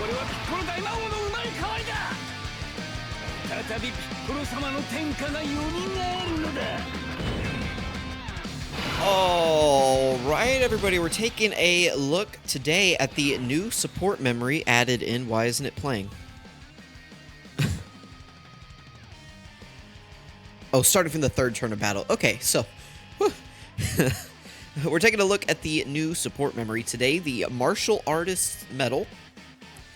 俺はピッコロ大魔王の生まれ変わりだ。再びピッコロ様の天下が蘇るのだ。 Alright, everybody, we're taking a look today at the new support memory added in. Why isn't it playing? Oh, starting from the third turn of battle. Okay, so we're taking a look at the new support memory today, the martial artist medal.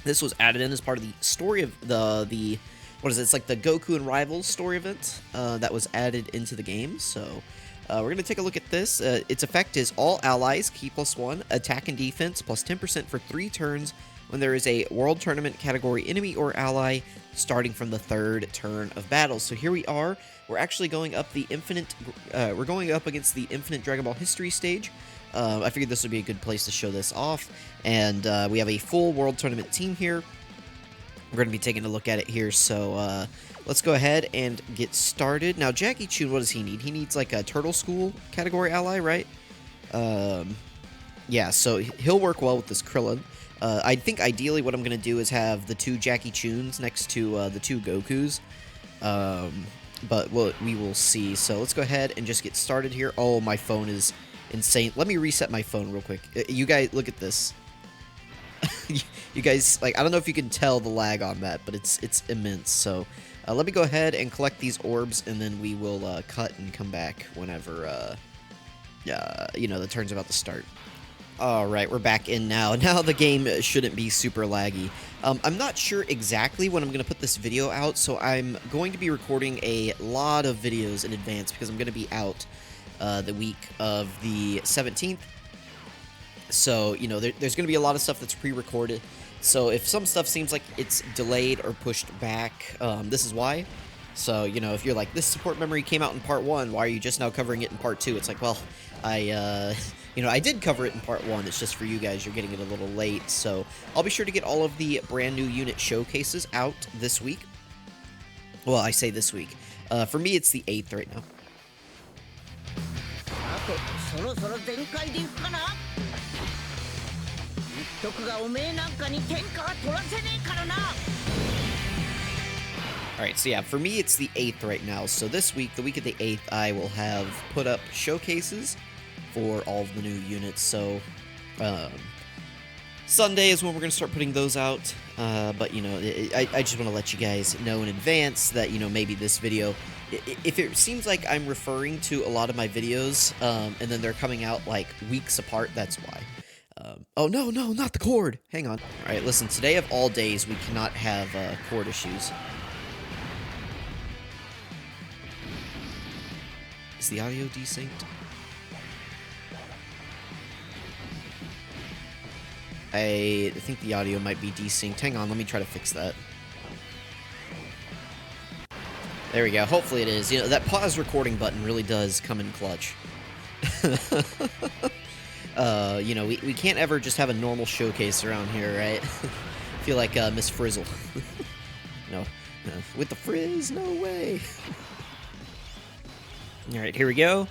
This was added in as part of the story of the what is it? It's like the Goku and Rivals story event that was added into the game. So we're going to take a look at this. Its effect is all allies, key +1, attack and defense, plus 10% for 3 turns when there is a World Tournament category enemy or ally starting from the third turn of battle. So here we are. We're actually going up the infinite. We're going up against the Infinite Dragon Ball History stage. I figured this would be a good place to show this off. And we have a full World Tournament team here. We're going to be taking a look at it here. So let's go ahead and get started. Now, Jackie Chun, what does he need? He needs like a Turtle School category ally, right? Yeah, so he'll work well with this Krillin. I think ideally what I'm going to do is have the 2 Jackie Chuns next to the 2 Gokus. But we will see. So let's go ahead and just get started here. Oh, my phone is insane. Let me reset my phone real quick. You guys, look at this. You guys, like, I don't know if you can tell the lag on that, but it's immense. So let me go ahead and collect these orbs, and then we will cut and come back whenever, you know, the turn's about to start. Alright, we're back in now. Now the game shouldn't be super laggy. I'm not sure exactly when I'm going to put this video out, so I'm going to be recording a lot of videos in advance because I'm going to be out the week of the 17th. So, you know, there's going to be a lot of stuff that's pre-recorded. So if some stuff seems like it's delayed or pushed back, this is why. So, you know, if you're like, this support memory came out in part 1, why are you just now covering it in part 2? It's like, well, you know, I did cover it in part 1, it's just for you guys, you're getting it a little late. So I'll be sure to get all of the brand new unit showcases out this week. Well, I say this week. For me, it's the 8th right now. Alright, so yeah, for me it's the 8th right now. So this week, the week of the 8th, I will have put up showcases for all of the new units. So Sunday is when we're going to start putting those out. But, you know, I just want to let you guys know in advance that, you know, maybe this video, if it seems like I'm referring to a lot of my videos, and then they're coming out like weeks apart, that's why. Oh, no, not the cord. Hang on. All right, listen, today of all days, we cannot have cord issues. Is the audio desynced? I think the audio might be desynced. Hang on, let me try to fix that. There we go. Hopefully it is. You know, that pause recording button really does come in clutch. You know, we can't ever just have a normal showcase around here, right? I feel like Miss Frizzle. No, with the frizz, no way. Alright, here we go.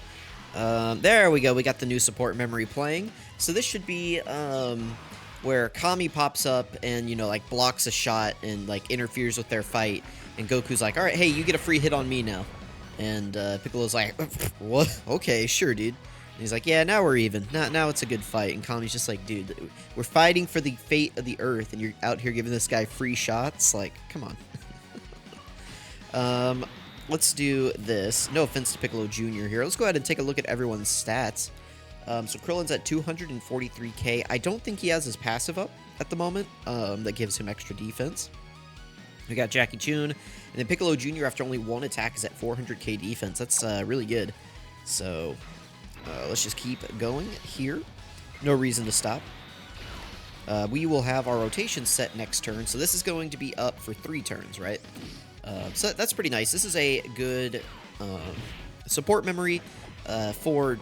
There we go. We got the new support memory playing. So this should be where Kami pops up and, you know, like blocks a shot and like interferes with their fight. And Goku's like, alright, hey, you get a free hit on me now. And Piccolo's like, what? Okay, sure, dude. And he's like, yeah, now we're even. Now it's a good fight. And Kami's just like, dude, we're fighting for the fate of the Earth, and you're out here giving this guy free shots? Like, come on. Let's do this. No offense to Piccolo Jr. here. Let's go ahead and take a look at everyone's stats. So Krillin's at 243k. I don't think he has his passive up at the moment. That gives him extra defense. We got Jackie Chun. And then Piccolo Jr. after only 1 attack is at 400k defense. That's really good. So let's just keep going here. No reason to stop. We will have our rotation set next turn. So this is going to be up for 3 turns, right? So that's pretty nice. This is a good support memory for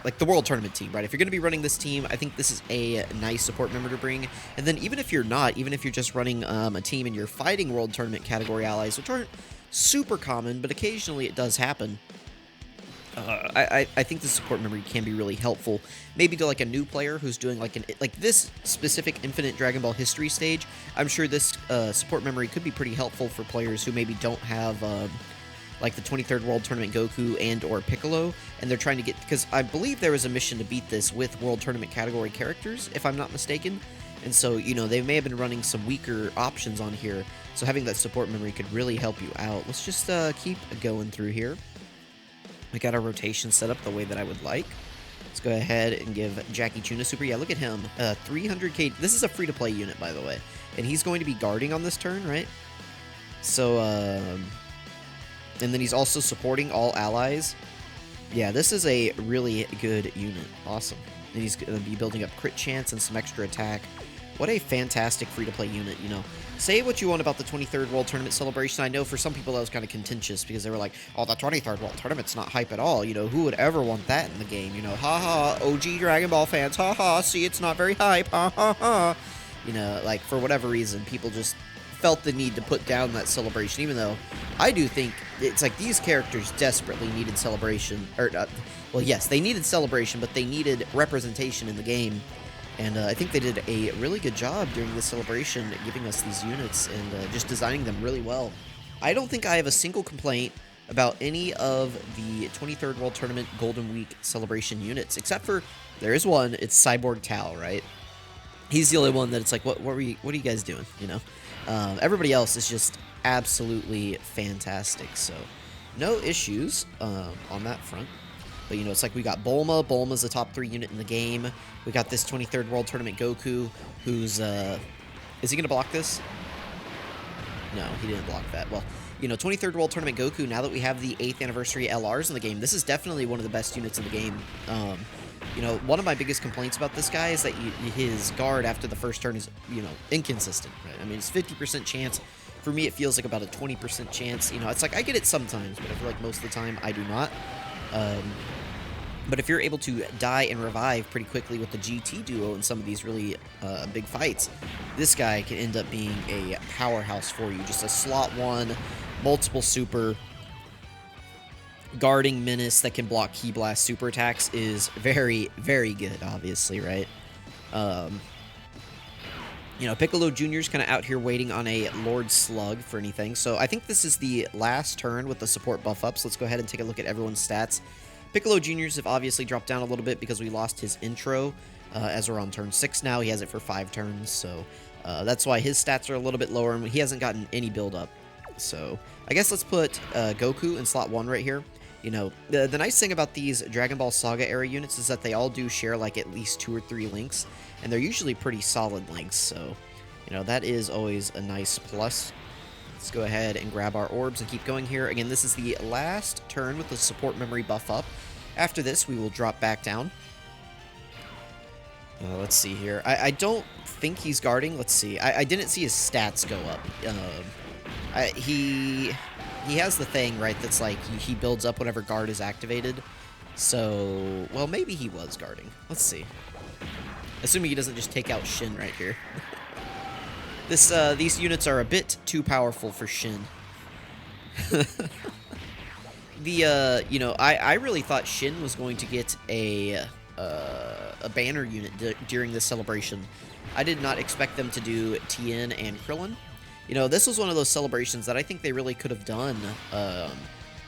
like the World Tournament team, right? If you're going to be running this team, I think this is a nice support member to bring. And then even if you're not, even if you're just running a team and you're fighting World Tournament category allies, which aren't super common, but occasionally it does happen. I think the support memory can be really helpful, maybe to like a new player who's doing like this specific Infinite Dragon Ball history stage. I'm sure this support memory could be pretty helpful for players who maybe don't have like the 23rd World Tournament Goku and or Piccolo, and they're trying to get, because I believe there was a mission to beat this with World Tournament category characters, if I'm not mistaken. And so, you know, they may have been running some weaker options on here, so having that support memory could really help you out. Let's just keep going through here. We got our rotation set up the way that I would like. Let's go ahead and give Jackie Chun a super. Yeah, look at him. 300k. This is a free-to-play unit, by the way. And he's going to be guarding on this turn, right? So, and then he's also supporting all allies. Yeah, this is a really good unit. Awesome. And he's going to be building up crit chance and some extra attack. What a fantastic free-to-play unit, you know. Say what you want about the 23rd World Tournament celebration. I know for some people that was kind of contentious because they were like, oh, the 23rd World Tournament's not hype at all. You know, who would ever want that in the game? You know, haha, OG Dragon Ball fans, haha, see, it's not very hype, ha ha ha. You know, like, for whatever reason, people just felt the need to put down that celebration, even though I do think it's like these characters desperately needed celebration. Or, well, yes, they needed celebration, but they needed representation in the game. And I think they did a really good job during this celebration, giving us these units and just designing them really well. I don't think I have a single complaint about any of the 23rd World Tournament Golden Week celebration units, except for, there is one, it's Cyborg Tao, right? He's the only one that it's like, what are you guys doing, you know? Everybody else is just absolutely fantastic, so no issues on that front. But, you know, it's like we got Bulma. Bulma's the top 3 unit in the game. We got this 23rd World Tournament Goku, who's, is he going to block this? No, he didn't block that. Well, you know, 23rd World Tournament Goku, now that we have the 8th anniversary LRs in the game, this is definitely one of the best units in the game. You know, one of my biggest complaints about this guy is that his guard after the first turn is, you know, inconsistent, right? I mean, it's 50% chance. For me, it feels like about a 20% chance. You know, it's like I get it sometimes, but I feel like most of the time I do not. But if you're able to die and revive pretty quickly with the GT duo in some of these really big fights, this guy can end up being a powerhouse for you. Just a slot 1, multiple super, guarding menace that can block Ki Blast super attacks is very, very good, obviously, right? You know, Piccolo Jr.'s kind of out here waiting on a Lord Slug for anything. So I think this is the last turn with the support buff up. So let's go ahead and take a look at everyone's stats. Piccolo Jr.'s have obviously dropped down a little bit because we lost his intro. As we're on turn 6 now, he has it for 5 turns. So that's why his stats are a little bit lower, and he hasn't gotten any build up. So I guess let's put Goku in slot 1 right here. You know, the nice thing about these Dragon Ball Saga era units is that they all do share like at least 2 or 3 links, and they're usually pretty solid links, so, you know, that is always a nice plus. Let's go ahead and grab our orbs and keep going here. Again, this is the last turn with the support memory buff up. After this, we will drop back down. Let's see here. I don't think he's guarding. Let's see. I didn't see his stats go up. He has the thing, right, that's like he builds up whenever guard is activated. So, well, maybe he was guarding. Let's see. Assuming he doesn't just take out Shin right here. These units are a bit too powerful for Shin. You know, I really thought Shin was going to get a banner unit during this celebration. I did not expect them to do Tien and Krillin. You know, this was one of those celebrations that I think they really could have done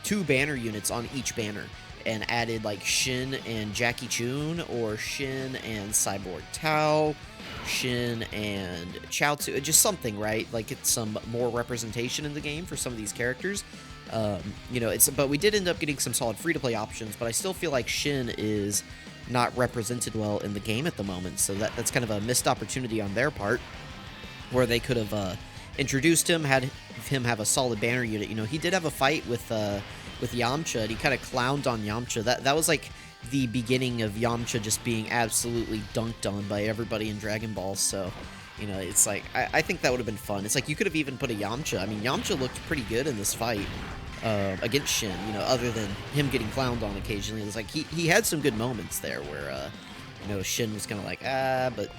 2 banner units on each banner and added like Shin and Jackie Chun, or Shin and Cyborg Tao, Shin and Chaozu, just something, right? Like it's some more representation in the game for some of these characters. You know, but we did end up getting some solid free-to-play options, but I still feel like Shin is not represented well in the game at the moment, so that's kind of a missed opportunity on their part, where they could have introduced him, had him have a solid banner unit. You know, he did have a fight with Yamcha, and he kind of clowned on Yamcha. That was like the beginning of Yamcha just being absolutely dunked on by everybody in Dragon Ball, so, you know, it's like, I think that would have been fun. It's like, you could have even put a Yamcha. I mean, Yamcha looked pretty good in this fight against Shin, you know, other than him getting clowned on occasionally. It was like, he had some good moments there where, you know, Shin was kind of like, but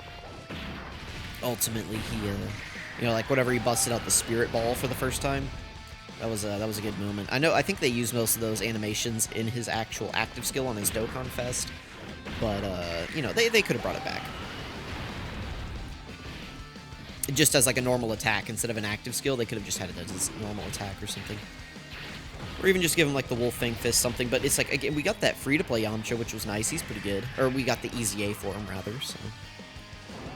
ultimately he, you know, like whenever he busted out the Spirit Ball for the first time, That was a good moment. I think they used most of those animations in his actual active skill on his Dokkan Fest, but you know, they could have brought it back. Just as like a normal attack instead of an active skill, they could have just had it as a normal attack or something. Or even just give him like the Wolf Fang Fist something, but it's like, again, we got that free-to-play Yamcha, which was nice. He's pretty good. Or we got the easy A for him, rather, so...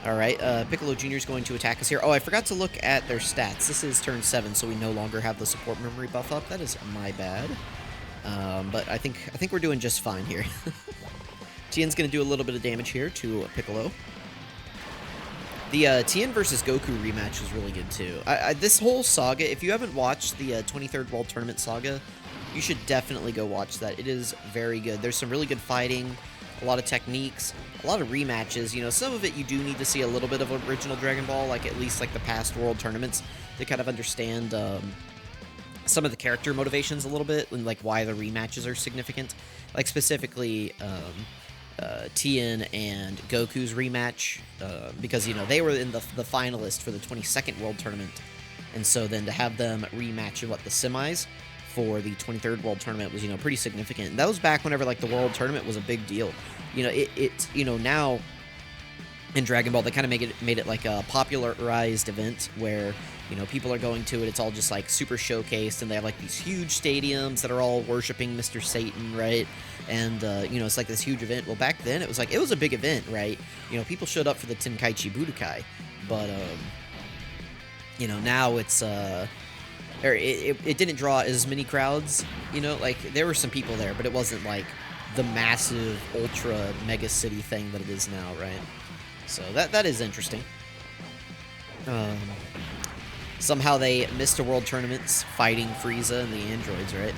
Alright, Piccolo Jr. is going to attack us here. Oh, I forgot to look at their stats. This is turn 7, so we no longer have the support memory buff up. That is my bad. But I think we're doing just fine here. Tien's going to do a little bit of damage here to Piccolo. The Tien versus Goku rematch was really good, too. This whole saga, if you haven't watched the 23rd World Tournament saga, you should definitely go watch that. It is very good. There's some really good fighting, a lot of techniques, a lot of rematches. You know, some of it you do need to see a little bit of original Dragon Ball, like at least like the past World Tournaments, to kind of understand some of the character motivations a little bit, and like why the rematches are significant. Like specifically... Tien and Goku's rematch, because, you know, they were in the finalist for the 22nd World Tournament, and so then to have them rematch in, the semis for the 23rd World Tournament was, you know, pretty significant. And that was back whenever, like, the World Tournament was a big deal. You know, it you know, now in Dragon Ball, they kind of made it like a popularized event where, you know, people are going to it. It's all just like super showcased, and they have like these huge stadiums that are all worshiping Mr. Satan, right? And you know, it's like this huge event. Well, back then it was a big event, right? You know, people showed up for the Tenkaichi Budokai, but you know, now it's it didn't draw as many crowds. You know, like there were some people there, but it wasn't like the massive ultra mega city thing that it is now, right? So that is interesting. Somehow they missed a World Tournaments fighting Frieza and the androids, right?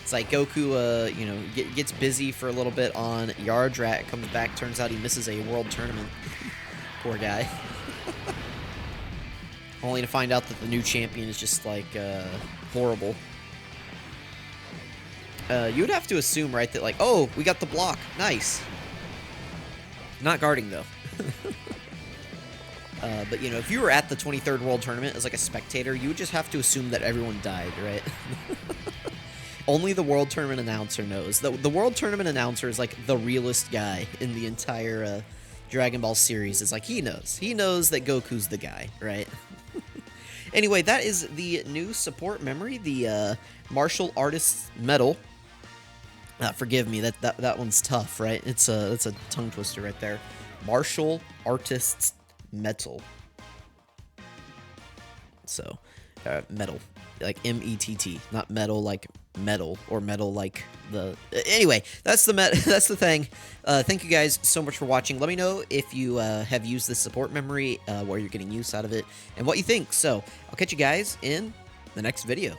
It's like Goku, you know, gets busy for a little bit on Yardrat, comes back, turns out he misses a World Tournament. Poor guy. Only to find out that the new champion is just, like, horrible. You would have to assume, right, that, like, oh, we got the block. Nice. Not guarding, though. But, you know, if you were at the 23rd World Tournament as, like, a spectator, you would just have to assume that everyone died, right? Only the World Tournament announcer knows. The World Tournament announcer is, like, the realest guy in the entire Dragon Ball series. It's like, he knows. He knows that Goku's the guy, right? Anyway, that is the new support memory, the Martial Artist's Medal. Forgive me, that one's tough, right? It's a tongue twister right there. Martial Artist's Metal. So, metal, like M-E-T-T, not metal like metal, or metal like the... Anyway, that's the thing. Thank you guys so much for watching. Let me know if you have used this support memory, where you're getting use out of it, and what you think. So, I'll catch you guys in the next video.